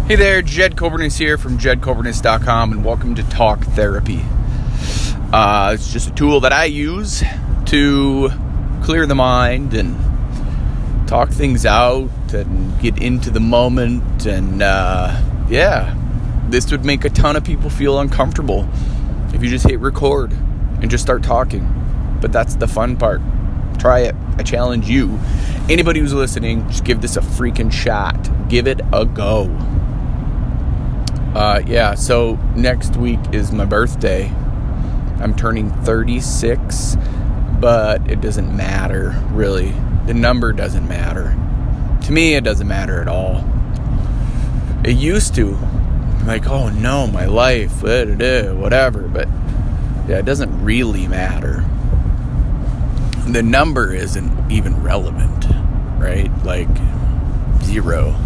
Hey there, Jed Coburness here from jedcoburness.com, and welcome to Talk Therapy. It's just a tool that I use to clear the mind and talk things out and get into the moment. And this would make a ton of people feel uncomfortable if you just hit record and just start talking. But that's the fun part. Try it. I challenge you. Anybody who's listening, just give this a freaking shot. Give it a go. So next week is my birthday. I'm turning 36, but it doesn't matter, really. The number doesn't matter. To me, it doesn't matter at all. It used to. I'm like, oh no, my life, whatever. But yeah, it doesn't really matter. The number isn't even relevant, right? Like 0.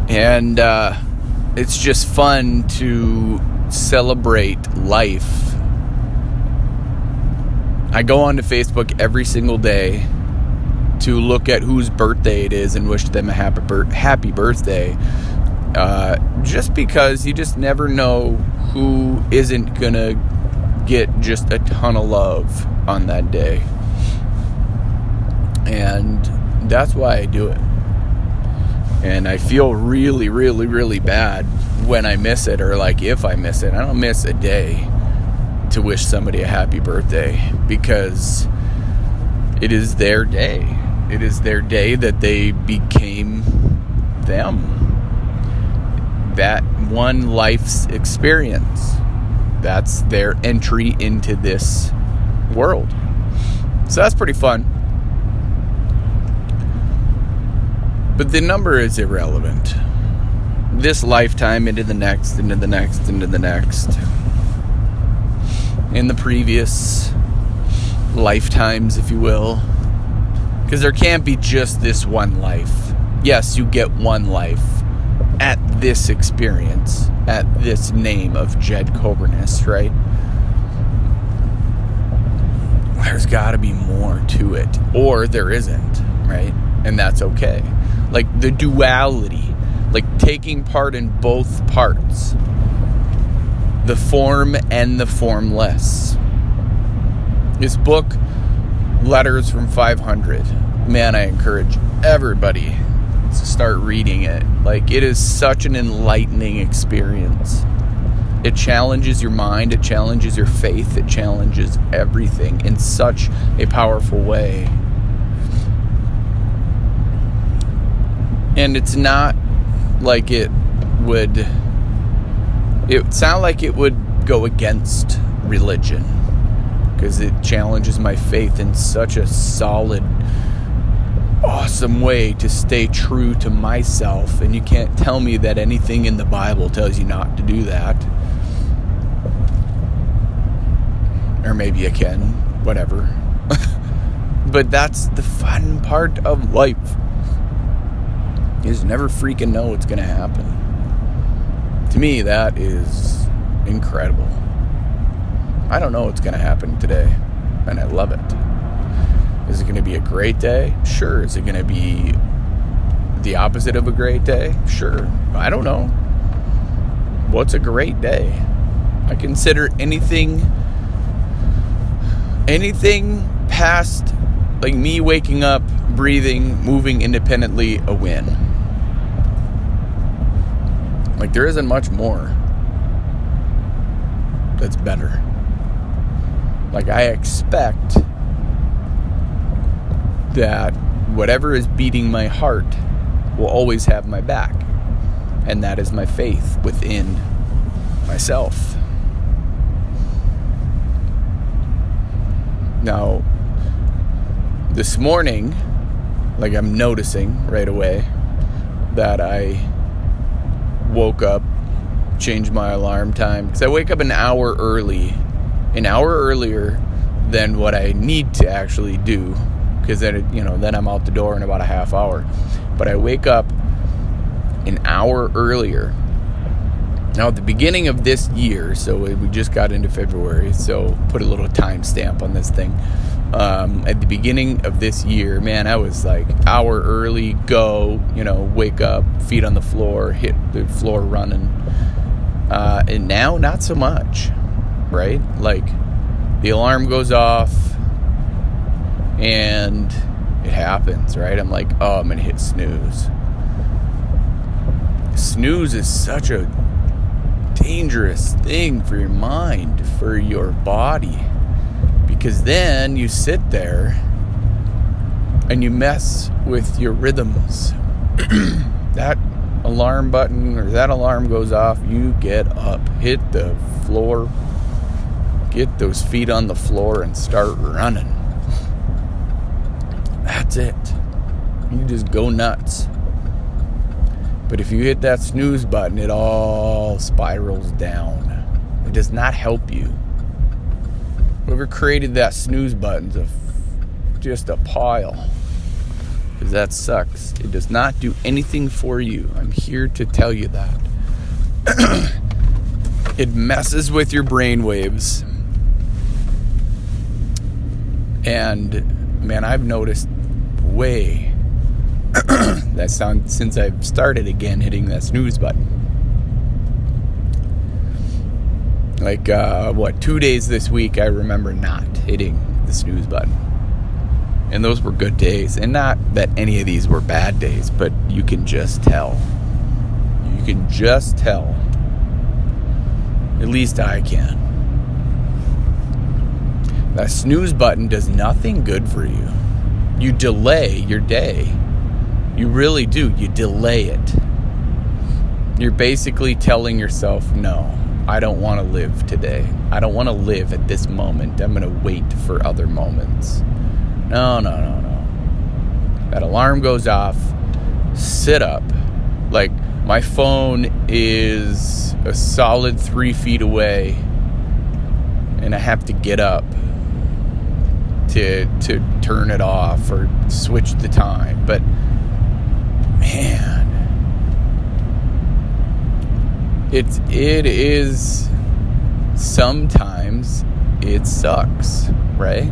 And it's just fun to celebrate life. I go onto Facebook every single day to look at whose birthday it is and wish them a happy birthday. Just because you just never know who isn't gonna get just a ton of love on that day. And that's why I do it. And I feel really, really, really bad when I miss it, or like if I miss it. I don't miss a day to wish somebody a happy birthday because it is their day. It is their day that they became them. That one life's experience. That's their entry into this world. So that's pretty fun. But the number is irrelevant. This lifetime into the next, into the next, into the next. In the previous lifetimes, if you will. Because there can't be just this one life. Yes, you get one life at this experience, at this name of Jed Coburness, right? There's got to be more to it. Or there isn't, right? And that's okay. Like the duality, like taking part in both parts, the form and the formless. This book, Letters from 500, man, I encourage everybody to start reading it. Like, it is such an enlightening experience. It challenges your mind, it challenges your faith, it challenges everything in such a powerful way. And it's not like it sound like it would go against religion, because it challenges my faith in such a solid, awesome way to stay true to myself. And you can't tell me that anything in the Bible tells you not to do that. Or maybe you can, whatever. But that's the fun part of life. You just never freaking know what's going to happen. To me, that is incredible. I don't know what's going to happen today, and I love it. Is it going to be a great day? Sure. Is it going to be the opposite of a great day? Sure. I don't know. What's a great day? I consider anything past, like me waking up, breathing, moving independently, a win. Like, there isn't much more that's better. Like, I expect that whatever is beating my heart will always have my back. And that is my faith within myself. Now, this morning, like, I'm noticing right away that I woke up, changed my alarm time, because I wake up an hour earlier than what I need to actually do, because then I'm out the door in about a half hour. But I wake up an hour earlier. Now, at the beginning of this year, so we just got into February, so put a little timestamp on this thing. At the beginning of this year, man, I was like hour early, go, wake up, feet on the floor, hit the floor running. And now not so much, right? Like the alarm goes off and it happens, right? I'm like, oh, I'm going to hit snooze. Snooze is such a dangerous thing for your mind, for your body. Because then you sit there and you mess with your rhythms. That alarm button or that alarm goes off, you get up, hit the floor, get those feet on the floor and start running. That's it. You just go nuts. But if you hit that snooze button, it all spirals down. It does not help you. Whoever created that snooze button's just a pile. Because that sucks. It does not do anything for you. I'm here to tell you that. It messes with your brain waves. And, man, I've noticed way that sound since I've started again hitting that snooze button. Like, 2 days this week I remember not hitting the snooze button. And those were good days. And not that any of these were bad days, but you can just tell. You can just tell. At least I can. That snooze button does nothing good for you. You delay your day. You really do. You delay it. You're basically telling yourself, no, I don't want to live today. I don't want to live at this moment. I'm going to wait for other moments. No. That alarm goes off. Sit up. Like, my phone is a solid 3 feet away, and I have to get up to turn it off or switch the time. But, man, it is sometimes it sucks, right?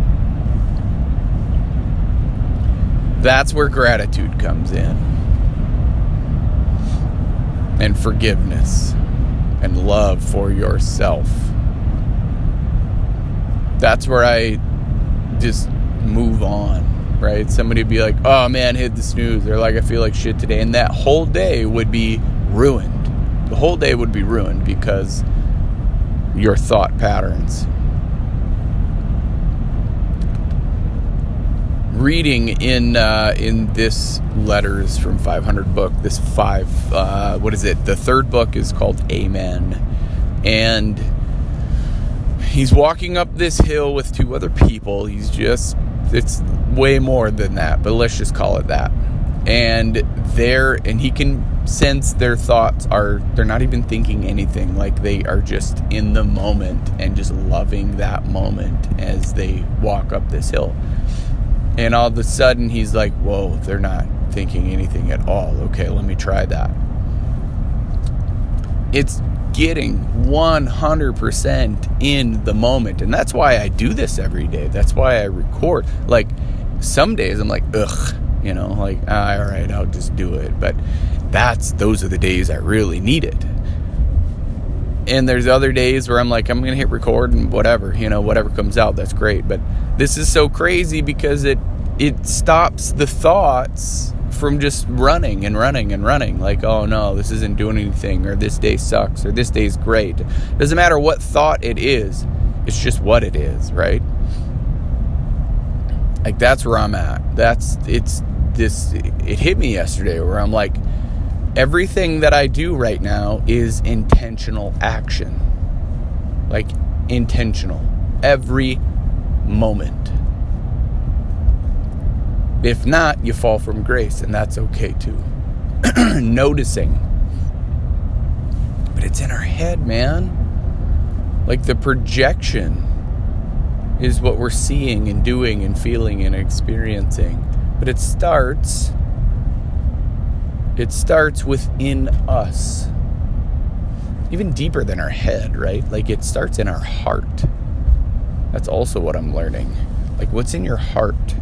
That's where gratitude comes in, and forgiveness and love for yourself. That's where I just move on, right? Somebody would be like, oh man, hit the snooze. They're like, I feel like shit today. And that whole day would be ruined. The whole day would be ruined because your thought patterns. Reading in this Letters from 500 book, the third book is called Amen. And he's walking up this hill with 2 other people. It's way more than that, but let's just call it that. And he can sense their thoughts they're not even thinking anything. Like, they are just in the moment and just loving that moment as they walk up this hill. And all of a sudden he's like, whoa, they're not thinking anything at all. Okay, let me try that. It's getting 100% in the moment. And that's why I do this every day. That's why I record. Like, some days I'm like, ugh, all right, I'll just do it. But those are the days I really need it. And there's other days where I'm like, I'm going to hit record and whatever comes out, that's great. But this is so crazy because it stops the thoughts from just running. Like, oh no, this isn't doing anything, or this day sucks, or this day's great. Doesn't matter what thought it is. It's just what it is, right? Like, that's where I'm at. It hit me yesterday where I'm like, everything that I do right now is intentional action. Like, intentional. Every moment. If not, you fall from grace, and that's okay too. Noticing. But it's in our head, man. Like, the projection is what we're seeing and doing and feeling and experiencing. But it starts within us. Even deeper than our head, right? Like, it starts in our heart. That's also what I'm learning. Like, what's in your heart?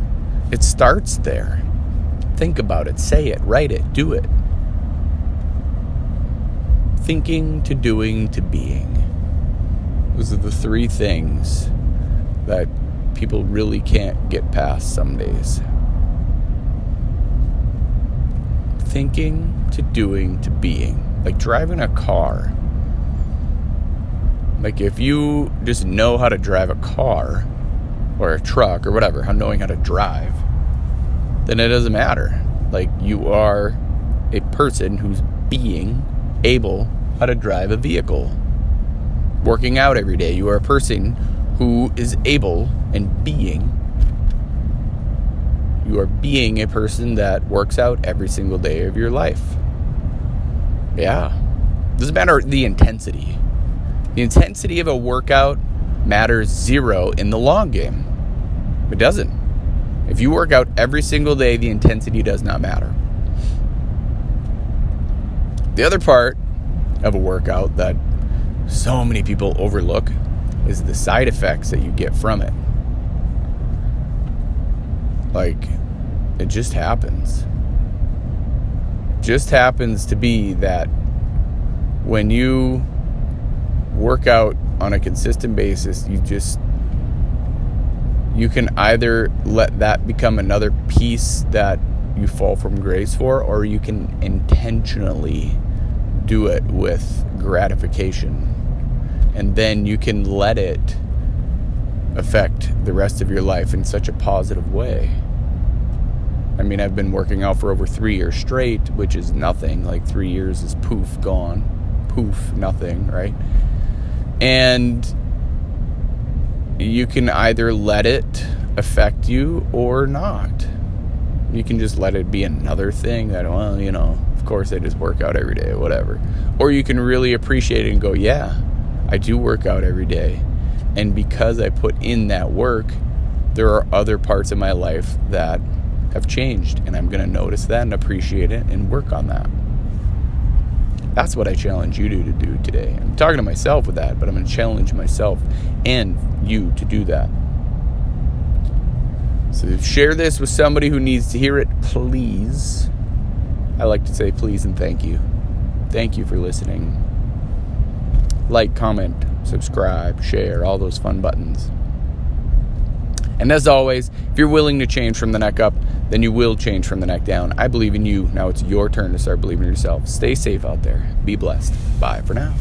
It starts there. Think about it. Say it. Write it. Do it. Thinking to doing to being. Those are the three things that people really can't get past some days. Thinking to doing to being. Like driving a car. Like if you just know how to drive a car or a truck or whatever, knowing how to drive, then it doesn't matter. Like you are a person who's being able how to drive a vehicle. Working out every day, you are a person who is able and being. You are being a person that works out every single day of your life. Yeah. Doesn't matter the intensity. The intensity of a workout matters zero in the long game. It doesn't. If you work out every single day, the intensity does not matter. The other part of a workout that so many people overlook is the side effects that you get from it. Like, it just happens. Just happens to be that when you work out on a consistent basis, you can either let that become another piece that you fall from grace for, or you can intentionally do it with gratification. And then you can let it affect the rest of your life in such a positive way. I mean, I've been working out for over 3 years straight, which is nothing. Like 3 years is poof, gone. Poof, nothing, right? And you can either let it affect you or not. You can just let it be another thing that, well, you know, of course I just work out every day, whatever. Or you can really appreciate it and go, yeah, I do work out every day. And because I put in that work, there are other parts of my life that have changed. And I'm going to notice that and appreciate it and work on that. That's what I challenge you to do today. I'm talking to myself with that, but I'm going to challenge myself and you to do that. So share this with somebody who needs to hear it, please. I like to say please and thank you. Thank you for listening. Like, comment, subscribe, share, all those fun buttons. And as always, if you're willing to change from the neck up, then you will change from the neck down. I believe in you. Now it's your turn to start believing in yourself. Stay safe out there. Be blessed. Bye for now.